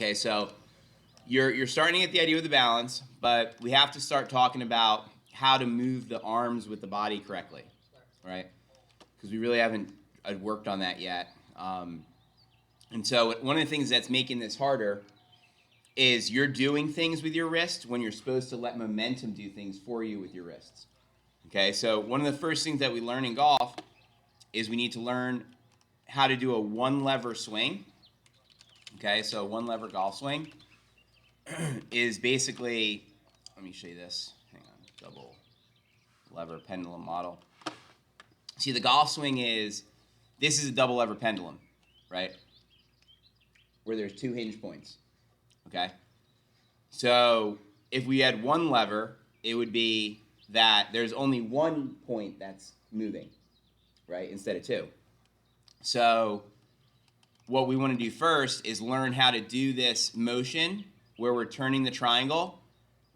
Okay, so you're starting to get the idea with the balance, but we have to start talking about how to move the arms with the body correctly, right? Because we really haven't worked on that yet. And so one of the things that's making this harder is you're doing things with your wrist when you're supposed to let momentum do things for you with your wrists. Okay, so one of the first things that we learn in golf is we need to learn how to do a one lever swing. Okay, so one lever golf swing is basically, let me show you this. Hang on, double lever pendulum model. See, the golf swing this is a double lever pendulum, right? Where there's two hinge points, okay? So if we had one lever, it would be that there's only one point that's moving, right, instead of two. So what we want to do first is learn how to do this motion where we're turning the triangle,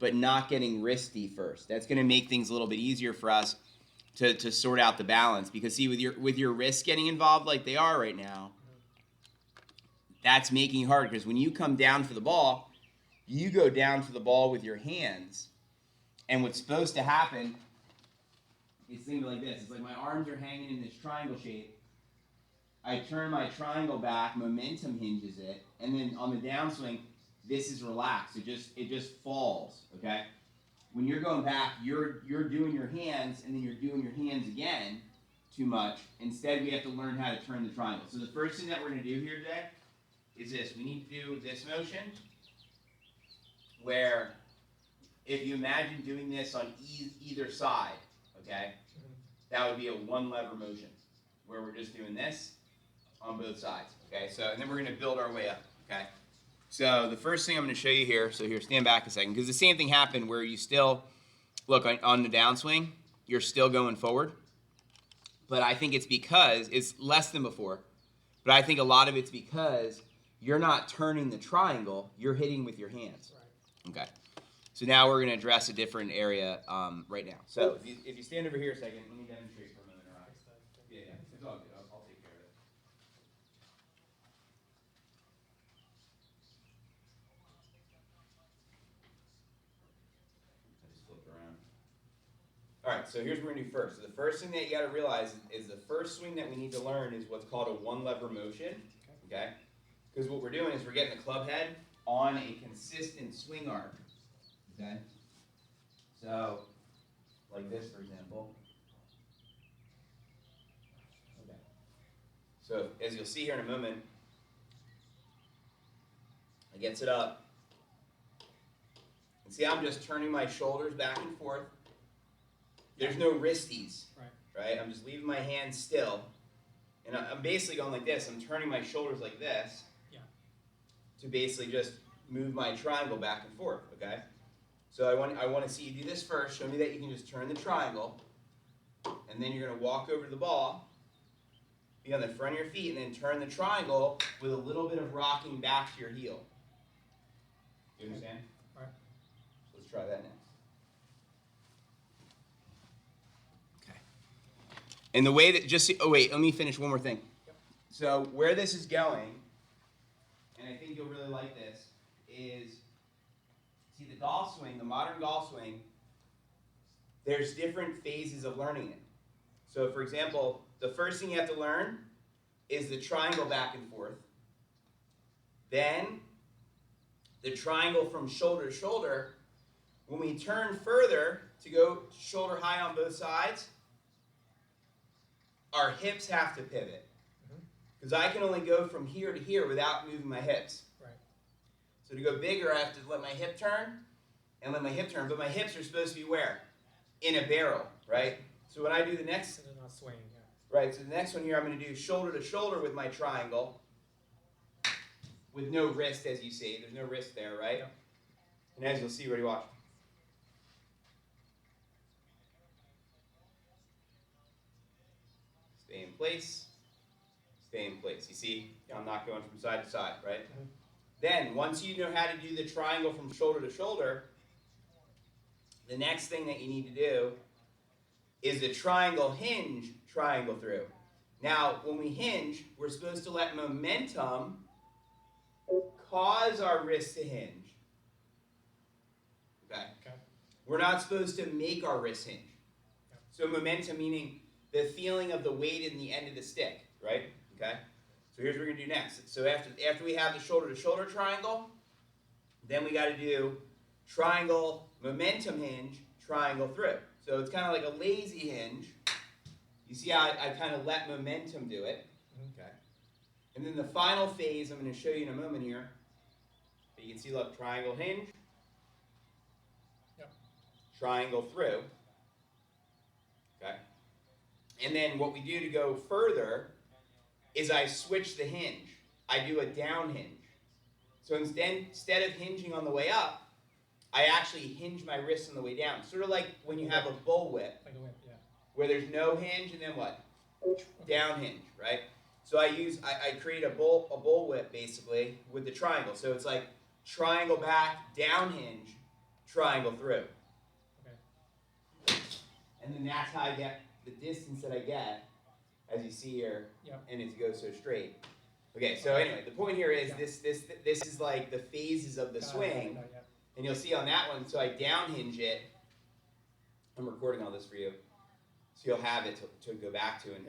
but not getting wristy first. That's going to make things a little bit easier for us to sort out the balance. Because see, with your wrists getting involved like they are right now, that's making it hard. Because when you come down for the ball, you go down for the ball with your hands, and what's supposed to happen is think like this. It's like my arms are hanging in this triangle shape. I turn my triangle back, momentum hinges it, and then on the downswing, this is relaxed. It just falls, okay? When you're going back, you're doing your hands, and then you're doing your hands again too much. Instead, we have to learn how to turn the triangle. So the first thing that we're going to do here today is this. We need to do this motion where if you imagine doing this on either side, okay, that would be a one lever motion where we're just doing this on both sides, okay? So, and then we're going to build our way up, okay? So the first thing I'm going to show you here, so here, stand back a second, because the same thing happened where you still, look, on the downswing, you're still going forward, but I think it's because, it's less than before, but I think a lot of it's because you're not turning the triangle, you're hitting with your hands, okay? So now we're going to address a different area right now. So if you stand over here a second, let me demonstrate for a minute, all right? Yeah, it's all good. I'll take care of it. I just flipped around. All right, so here's what we're going to do first. So the first thing that you got to realize is the first swing that we need to learn is what's called a one lever motion, okay? Because what we're doing is we're getting the club head on a consistent swing arc, okay? So, like this, for example. Okay. So, as you'll see here in a moment, I gets it up. And see, I'm just turning my shoulders back and forth. There's no wristies, right? I'm just leaving my hands still. And I'm basically going like this. I'm turning my shoulders like this to basically just move my triangle back and forth, okay? So I want to see you do this first. Show me that you can just turn the triangle. And then you're going to walk over to the ball, be on the front of your feet, and then turn the triangle with a little bit of rocking back to your heel. You understand? All right. Let's try that next. Okay. And the way that oh wait, let me finish one more thing. Yep. So where this is going, and I think you'll really like this, is see the golf swing, the modern golf swing, there's different phases of learning it. So for example, the first thing you have to learn is the triangle back and forth. Then the triangle from shoulder to shoulder. When we turn further to go shoulder high on both sides, our hips have to pivot. Because I can only go from here to here without moving my hips. Right. So to go bigger, I have to let my hip turn and let my hip turn. But my hips are supposed to be where? In a barrel, right? So when I do the next, So they're not swaying. Yeah. right, so the next one here, I'm going to do shoulder to shoulder with my triangle with no wrist, as you see. There's no wrist there, right? Yep. And as you'll see, ready, watch. Stay in place. Stay in place. You see, I'm not going from side to side, right? Mm-hmm. Then, once you know how to do the triangle from shoulder to shoulder, the next thing that you need to do is the triangle hinge triangle through. Now, when we hinge, we're supposed to let momentum cause our wrist to hinge. Okay? Okay. We're not supposed to make our wrist hinge. Okay. So momentum meaning the feeling of the weight in the end of the stick, right? Okay? So here's what we're going to do next. So after we have the shoulder-to-shoulder triangle, then we got to do triangle, momentum hinge, triangle through. So it's kind of like a lazy hinge. You see how I kind of let momentum do it. Okay. And then the final phase I'm going to show you in a moment here. You can see, look, triangle hinge, Yep. triangle through. Okay. And then what we do to go further is I switch the hinge. I do a down hinge. So instead of hinging on the way up, I actually hinge my wrist on the way down. Sort of like when you have a bull whip, Like a whip, yeah. where there's no hinge and then what? Down hinge, right? So I create a bull whip basically with the triangle. So it's like triangle back, down hinge, triangle through. Okay. And then that's how I get the distance that I get, as you see here, Yep. and it goes so straight. Okay, so anyway, the point here is this is like the phases of the swing, and you'll see on that one, so I down hinge it. I'm recording all this for you, so you'll have it to go back to and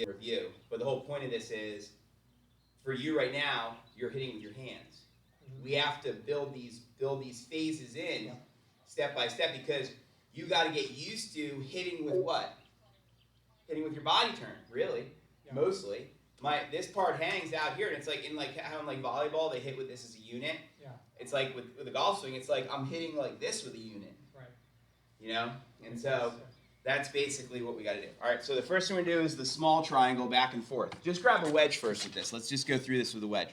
review. But the whole point of this is, for you right now, you're hitting with your hands. Mm-hmm. We have to build these phases in step by step, because you got to get used to hitting with what? Hitting with your body turn, really, mostly. This part hangs out here, and it's like how in like volleyball they hit with this as a unit. Yeah. It's like with a golf swing, it's like I'm hitting like this with a unit. Right. You know, and so that's basically what we got to do. All right. So the first thing we do is the small triangle back and forth. Just grab a wedge first with this. Let's just go through this with a wedge.